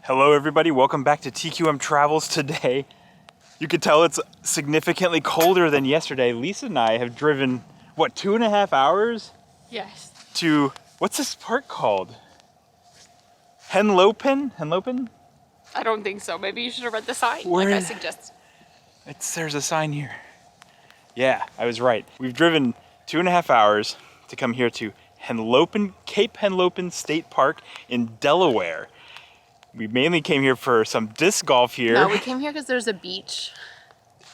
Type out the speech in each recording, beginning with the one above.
Hello everybody, welcome back to TQM Travels today. You can tell it's significantly colder than yesterday. Lisa and I have driven, what, 2.5 hours? Yes. To, what's this park called? Henlopen? Henlopen? I don't think so. Maybe you should have read the sign, Where like I is- suggest. There's a sign here. Yeah, I was right. We've driven 2.5 hours to come here to CAPE Henlopen State Park in Delaware. We mainly came here for some disc golf here. No, we came here because there's a beach.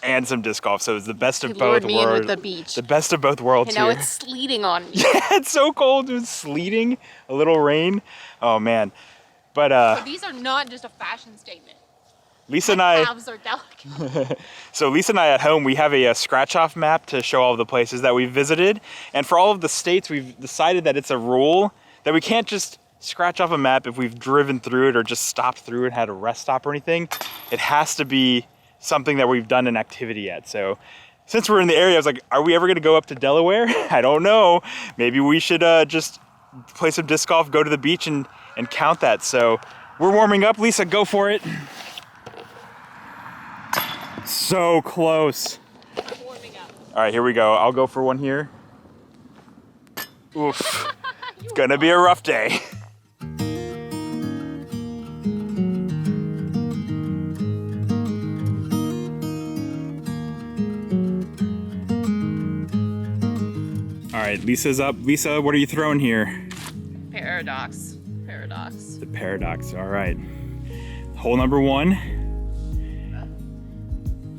And some disc golf, so it's the best of He both lured me in worlds. with the beach. The best of both worlds And now here. it's sleeting on me. Yeah, it's so cold. It's sleeting, a little rain. Oh man. But So these are not just a fashion statement. Lisa and My I, calves are delicate. so Lisa and I at home, we have a scratch-off map to show all of the places that we've visited. And for all of the states, we've decided that it's a rule that we can't just scratch off a map if we've driven through it or just stopped through it and had a rest stop or anything. It has to be something that we've done an activity at. So since we're in the area, I was like, are we ever gonna go up to Delaware? I don't know. Maybe we should just play some disc golf, go to the beach and count that. So we're warming up. Lisa, go for it. So close. Warming up. All right, here we go. I'll go for one here. Oof. It's gonna be a rough day. All right, Lisa's up. Lisa, what are you throwing here? Paradox. Paradox. The paradox, all right. Hole number one.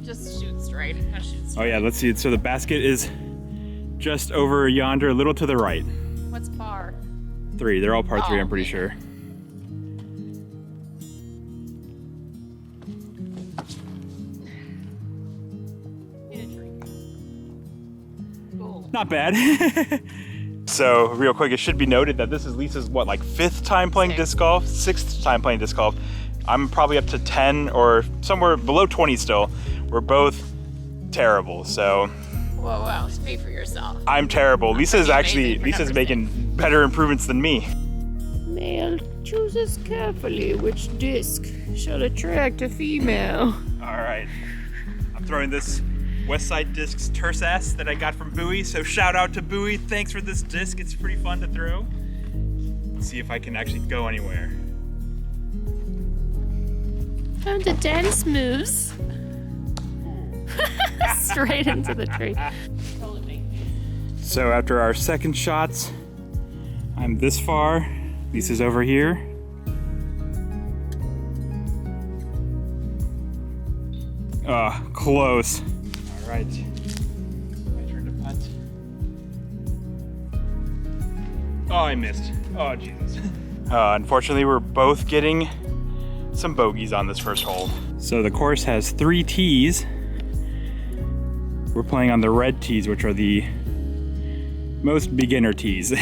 Just shoot straight. Shoot straight. Oh yeah, let's see. So the basket is just over yonder, a little to the right. What's par? 3, they're all par 3, I'm pretty yeah. sure. Need a drink. Cool. Not bad. So real quick, it should be noted that this is Lisa's, what, like 5th time playing disc golf? 6th time playing disc golf. I'm probably up to 10 or somewhere below 20 still. We're both terrible, so. Whoa, wow, speak for yourself. I'm terrible. Lisa's amazing for Lisa's number making better improvements than me. Male chooses carefully which disc shall attract a female. All right, I'm throwing this Westside Discs Terse S that I got from Bowie, so shout out to Bowie. Thanks for this disc, it's pretty fun to throw. Let's see if I can actually go anywhere. Time to dance moves. Straight into the tree. So after our second shots, I'm this far. Lisa's over here. Close. All right, my turn to putt. Oh, I missed. Oh, Jesus. Unfortunately, we're both getting some bogeys on this first hole. So the course has 3 tees. We're playing on the red tees, which are the most beginner tees. It's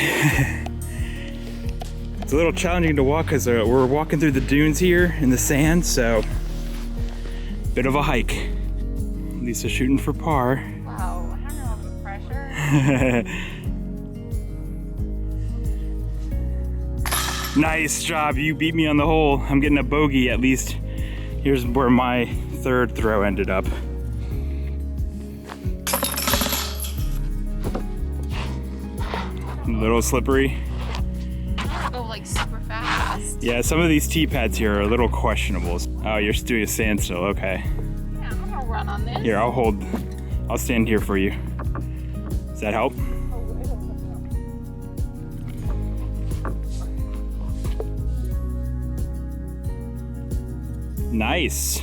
a little challenging to walk because we're walking through the dunes here in the sand, so bit of a hike. Lisa shooting for par. Wow, I don't know if it's pressure. Nice job, you beat me on the hole. I'm getting a bogey at least. Here's where my 3rd throw ended up. A little slippery. Go like super fast. Yeah, some of these tee pads here are a little questionable. Oh, you're doing a standstill, okay. Yeah, I'm gonna run on this. Here, I'll stand here for you. Does that help? Nice.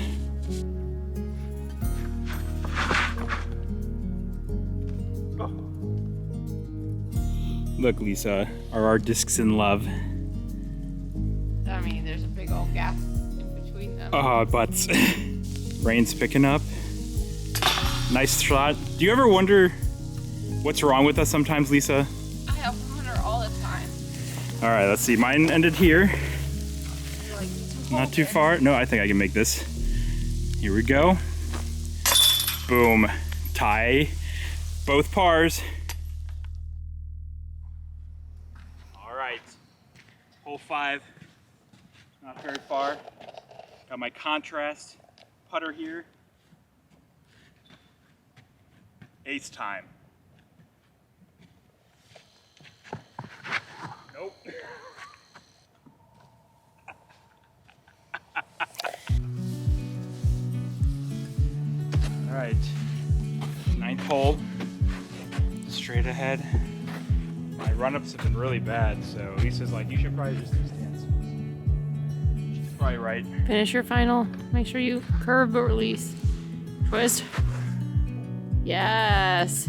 Look, Lisa, are our discs in love? I mean, there's a big old gap in between them. Oh, butts. Rain's picking up. Nice shot. Do you ever wonder what's wrong with us sometimes, Lisa? I have wonder all the time. All right, let's see. Mine ended here. You're like, Not too far. No, I think I can make this. Here we go. Boom. Tie. Both pars. All right. Hole 5. Not very far. Got my contrast putter here. Ace time. Nope. All right, 9th hole, straight ahead. My run-ups have been really bad, so Lisa's like, you should probably just do stance. She's probably right. Finish your final. Make sure you curve but release. Twist. Yes.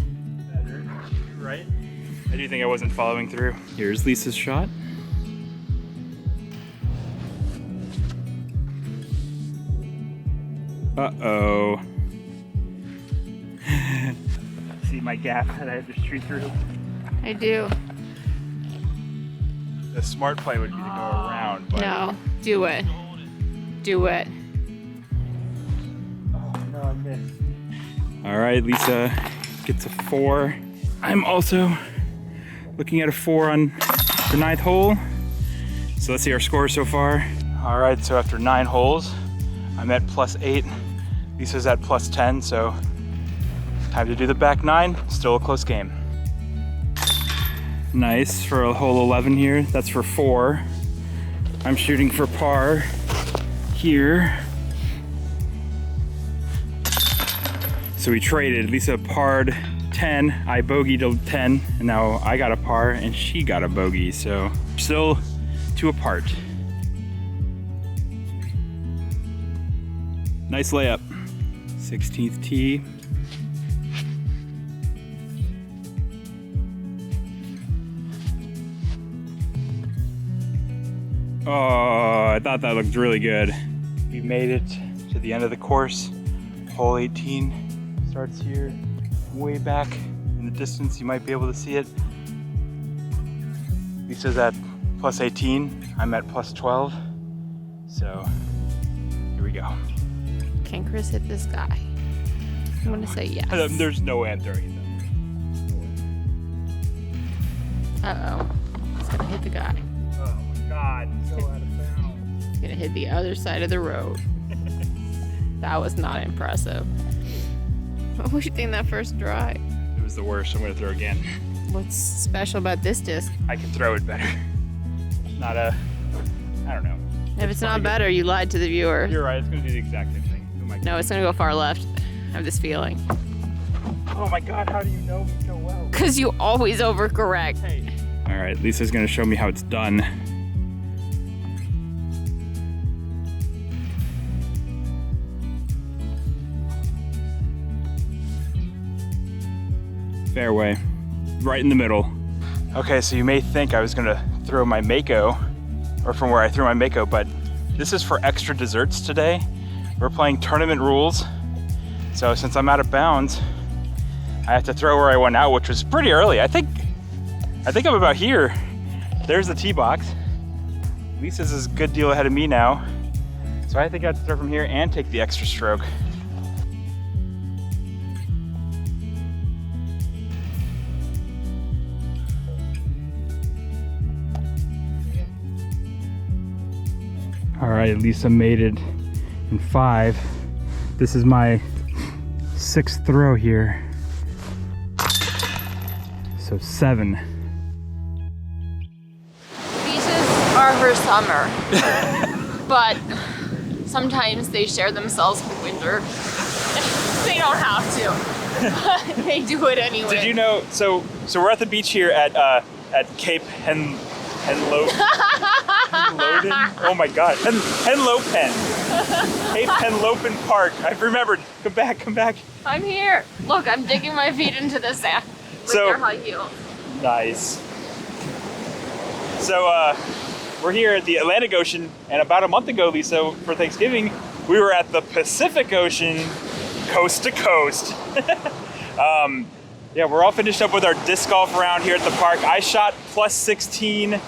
Better. You're right. I do think I wasn't following through. Here's Lisa's shot. Uh-oh. See my gap that I had to shoot through? I do. The smart play would be to go around, but... No, do it. Do it. Oh, no, I missed. All right, Lisa gets a 4. I'm also looking at a 4 on the 9th hole. So let's see our score so far. All right, so after 9 holes, I'm at +8. Lisa's at +10, so time to do the back 9. Still a close game. Nice for a hole 11 here. That's for 4. I'm shooting for par here. So we traded. Lisa parred 10, I bogeyed a 10, and now I got a par and she got a bogey. So still 2 apart. Nice layup. 16th tee. Oh, I thought that looked really good. We made it to the end of the course. Hole 18 starts here, way back in the distance. You might be able to see it. Lisa's at +18. I'm at +12. So here we go. Can Chris hit this guy? I'm gonna say yes. There's no way I'm throwing it. Uh-oh. It's gonna hit the guy. Oh my God, so out of bounds. It's gonna hit the other side of the road. That was not impressive. What was you think that first drive? It was the worst. I'm gonna throw again. What's special about this disc? I can throw it better. Not a, I don't know. If it's not better, you lied to the viewer. You're right, it's gonna do the exact same thing. No, it's gonna go far left. I have this feeling. Oh my God, how do you know me so well? Cause you always overcorrect. Hey. All right, Lisa's gonna show me how it's done. Fairway, right in the middle. Okay, so you may think I was gonna throw my Mako, or from where I threw my Mako, but this is for extra desserts today. We're playing tournament rules. So since I'm out of bounds, I have to throw where I went out, which was pretty early. I think I'm about here. There's the tee box. Lisa's is a good deal ahead of me now. So I think I have to throw from here and take the extra stroke. All right, Lisa made it in 5. This is my 6th throw here. So 7. Beaches are her summer, but sometimes they share themselves with winter. They don't have to, but they do it anyway. Did you know? So we're at the beach here at CAPE Henlopen. Oh my God, Henlopen. CAPE Henlopen Park. I've remembered. Come back. I'm here. Look, I'm digging my feet into the sand with your high heels. Nice. So we're here at the Atlantic Ocean, and about a month ago, Lisa, for Thanksgiving, we were at the Pacific Ocean, coast to coast. Yeah, we're all finished up with our disc golf round here at the park. I shot +16.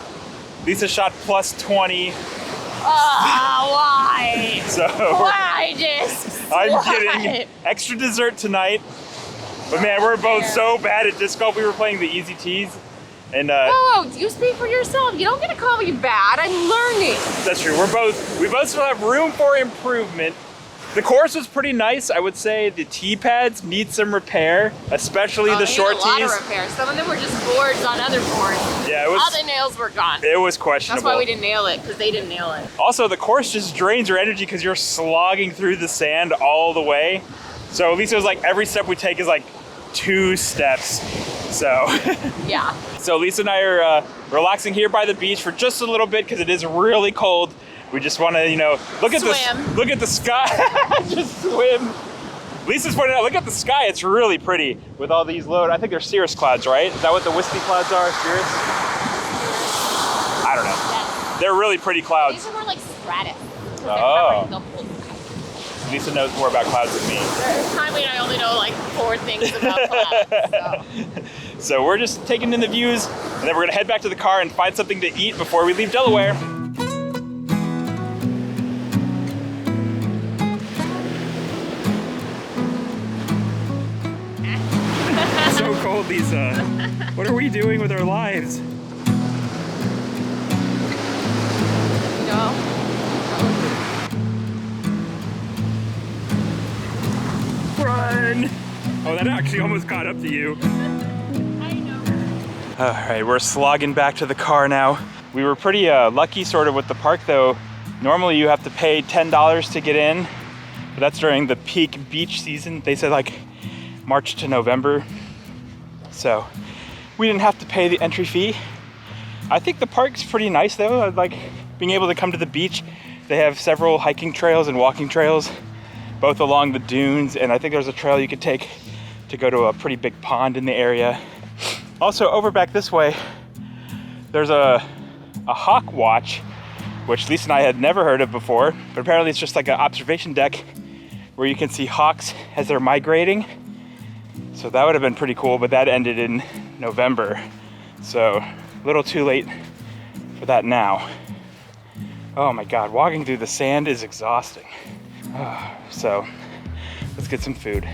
Lisa shot +20. Why? So Why discs? I'm Why? getting extra dessert tonight. But man, we're both so bad at disc golf. We were playing the easy tees, And whoa, you speak for yourself. You don't get to call me bad. I'm learning. that's true. We both still have room for improvement. The course was pretty nice, I would say. The tee pads need some repair, especially the short tees. A lot of repairs. Some of them were just boards on other boards. Yeah, it was. All the nails were gone. It was questionable. That's why we didn't nail it, because they didn't nail it. Also, the course just drains your energy because you're slogging through the sand all the way. So at least it was like every step we take is like 2 steps. So yeah. So Lisa and I are relaxing here by the beach for just a little bit because it is really cold. We just want to, you know, look at the sky. Just swim. Lisa's pointing out, look at the sky. It's really pretty with all these I think they're cirrus clouds, right? Is that what the wispy clouds are? Cirrus? I don't know. Yes. They're really pretty clouds. These are more like stratus. Oh. The whole Lisa knows more about clouds than me. I mean, I only know like 4 things about clouds. So we're just taking in the views, and then we're gonna head back to the car and find something to eat before we leave Delaware. So cold, Lisa. What are we doing with our lives? No. Run! Oh, that actually almost caught up to you. I know. All right, we're slogging back to the car now. We were pretty lucky sort of with the park though. Normally you have to pay $10 to get in, but that's during the peak beach season. They said like March to November. So we didn't have to pay the entry fee. I think the park's pretty nice though. I like being able to come to the beach. They have several hiking trails and walking trails, both along the dunes, and I think there's a trail you could take to go to a pretty big pond in the area. Also, over back this way, there's a hawk watch, which Lisa and I had never heard of before, but apparently it's just like an observation deck where you can see hawks as they're migrating. So that would have been pretty cool, but that ended in November. So a little too late for that now. Oh my God, walking through the sand is exhausting. So let's get some food.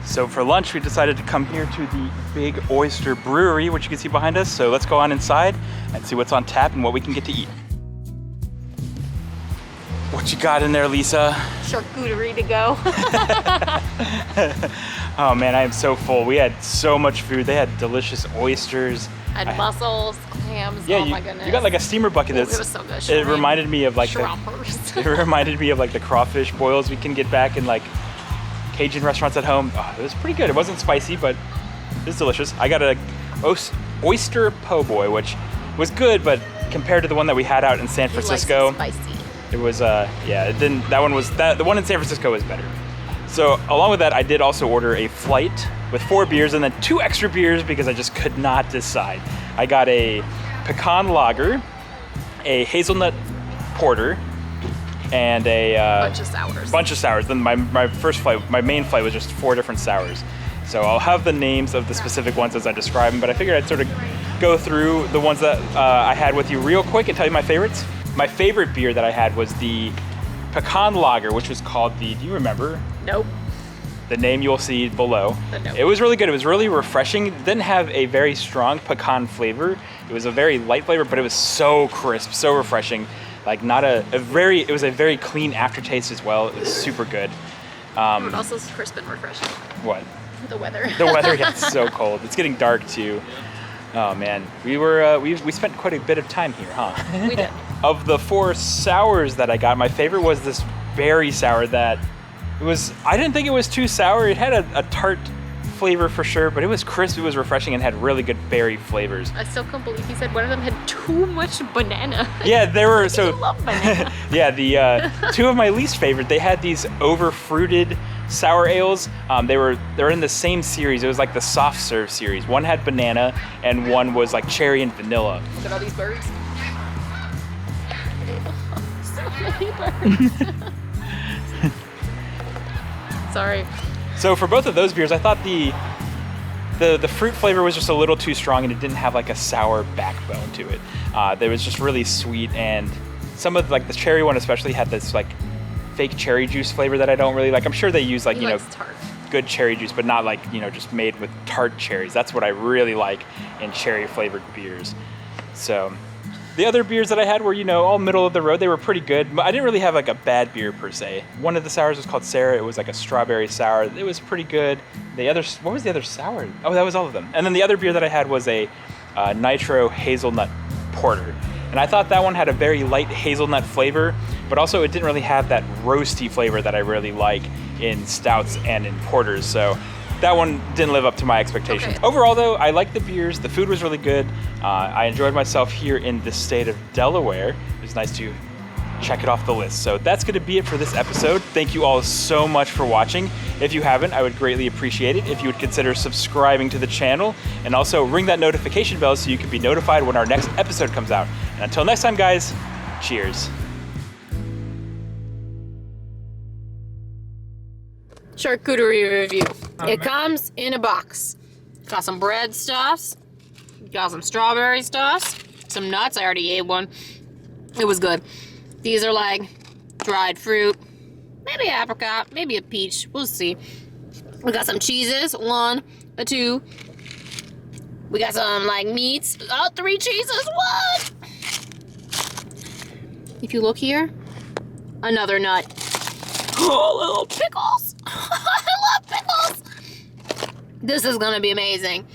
So for lunch, we decided to come here to the Big Oyster Brewery, which you can see behind us. So let's go on inside and see what's on tap and what we can get to eat. What you got in there, Lisa? Charcuterie to go. Oh man, I am so full. We had so much food. They had delicious oysters. And mussels, clams, yeah, oh my goodness. You got like a steamer bucket. It was so good. It reminded me of like it reminded me of like the crawfish boils we can get back in like Cajun restaurants at home. Oh, it was pretty good. It wasn't spicy, but it was delicious. I got a oyster po' boy, which was good, but compared to the one that we had out in San Francisco, spicy. It was yeah, it didn't. That one was the one in San Francisco was better. So along with that, I did also order a flight with 4 beers and then 2 extra beers because I just could not decide. I got a pecan lager, a hazelnut porter, and a bunch of sours. Then my main flight was just 4 different sours. So I'll have the names of the specific ones as I describe them, but I figured I'd sort of go through the ones that I had with you real quick and tell you my favorites. My favorite beer that I had was the pecan lager, which was called do you remember? Nope. The name you'll see below. It was really good. It was really refreshing. It didn't have a very strong pecan flavor. It was a very light flavor, but it was so crisp, so refreshing. Like it was a very clean aftertaste as well. It was super good. But also crisp and refreshing. What? The weather. The weather gets so cold. It's getting dark too. Oh man, we spent quite a bit of time here, huh? We did. Of the 4 sours that I got, my favorite was this berry sour that I didn't think it was too sour. It had a tart flavor for sure, but it was crisp, it was refreshing, and had really good berry flavors. I still can't believe he said one of them had too much banana. Yeah, there were so. I love banana. Yeah, the 2 of my least favorite. They had these over-fruited sour ales. They were in the same series. It was like the soft serve series. One had banana, and one was like cherry and vanilla. Look at all these birds. So many birds. Sorry. So for both of those beers, I thought the fruit flavor was just a little too strong, and it didn't have like a sour backbone to it. It was just really sweet, and some of like the cherry one especially had this like fake cherry juice flavor that I don't really like. I'm sure they use like He likes tart. good cherry juice, but not like, you know, just made with tart cherries. That's what I really like in cherry flavored beers. So the other beers that I had were, you know, all middle of the road. They were pretty good, but I didn't really have like a bad beer per se. One of the sours was called Sarah. It was like a strawberry sour. It was pretty good. The other, what was the other sour? Oh, that was all of them. And then the other beer that I had was a nitro hazelnut porter. And I thought that one had a very light hazelnut flavor, but also it didn't really have that roasty flavor that I really like in stouts and in porters. So that one didn't live up to my expectations. Okay. Overall though, I liked the beers. The food was really good. I enjoyed myself here in the state of Delaware. It was nice to check it off the list. So that's gonna be it for this episode. Thank you all so much for watching. If you haven't, I would greatly appreciate it if you would consider subscribing to the channel and also ring that notification bell so you can be notified when our next episode comes out. And until next time, guys, cheers. Charcuterie review. It comes in a box. Got some bread stuffs. Got some strawberry stuffs. Some nuts. I already ate one. It was good. These are like dried fruit. Maybe apricot. Maybe a peach. We'll see. We got some cheeses. 1, 2. We got some like meats. Oh, 3 cheeses. What? If you look here, another nut. Oh, little pickles. I love pickles. This is gonna be amazing.